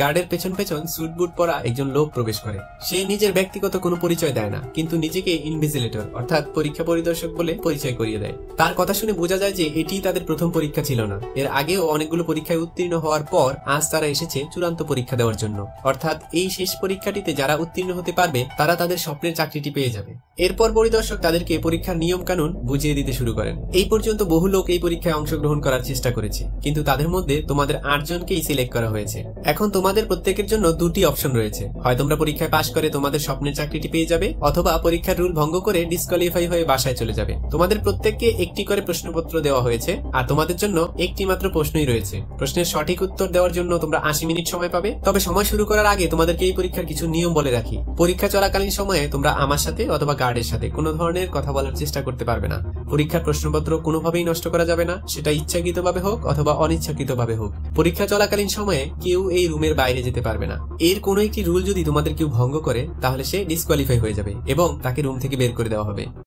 গার্ডের পেছন পেছন স্যুট বুট পরা একজন লোক প্রবেশ করে। সে নিজের ব্যক্তিগত কোনো পরিচয় দেয় না, কিন্তু নিজেকে ইনভিজিলেটর অর্থাৎ পরীক্ষা পরিদর্শক বলে পরিচয় করিয়ে দেয়। তার কথা শুনে বোঝা যায় যে এটি তাদের প্রথম পরীক্ষা ছিল না। এর আগেও অনেকগুলো পরীক্ষায় উত্তীর্ণ হওয়ার পর আজ তারা এসেছে চূড়ান্ত পরীক্ষা দেওয়ার জন্য, অর্থাৎ এই শেষ পরীক্ষাটিতে যারা উত্তীর্ণ হতে পারবে তারা তাদের স্বপ্নের চাকরিটি পেয়ে যাবে। এরপর পরিদর্শক তাদেরকে পরীক্ষার নিয়ম কানুন বুঝিয়ে দিতে শুরু করেন। এই পর্যন্ত বহু লোক এই পরীক্ষায় অংশগ্রহণ করার চেষ্টা করেছে, কিন্তু তাদের মধ্যে তোমাদের 8 জনকেই সিলেক্ট করা হয়েছে। এখন তোমাদের প্রত্যেকের জন্য দুটি অপশন রয়েছে, হয় তোমরা পরীক্ষায় পাশ করে তোমাদের স্বপ্নের চাকরিটি পেয়ে যাবে, অথবা পরীক্ষার রুল ভঙ্গ করে ডিসকোয়ালিফাই হয়ে বাসায় চলে যাবে। তোমাদের প্রত্যেককে একটি করে প্রশ্নপত্র দেওয়া হয়েছে, আর তোমাদের জন্য একটি মাত্র প্রশ্নই রয়েছে। প্রশ্নের সঠিক উত্তর দেওয়ার জন্য তোমরা 80 মিনিট সময় পাবে। তবে সময় শুরু করার আগে তোমাদেরকে এই পরীক্ষার কিছু নিয়ম বলে রাখি। পরীক্ষা চলাকালীন সময়ে তোমরা আমার সাথে অথবা গার্ডের সাথে কোনো ধরনের কথা বলার চেষ্টা করতে পারবে না। পরীক্ষার প্রশ্নপত্র কোনোভাবেই নষ্ট করা যাবে না, সেটা ইচ্ছাকৃতভাবে হোক অথবা অনিচ্ছাকৃতভাবে হোক। পরীক্ষা চলাকালীন সময়ে কেউ এই রুমের বাইরে যেতে পারবে না। এর কোনো একটি রুল যদি তোমাদের কেউ ভঙ্গ করে তাহলে সে ডিসকোয়ালিফাই হয়ে যাবে এবং তাকে রুম থেকে বের করে দেওয়া হবে।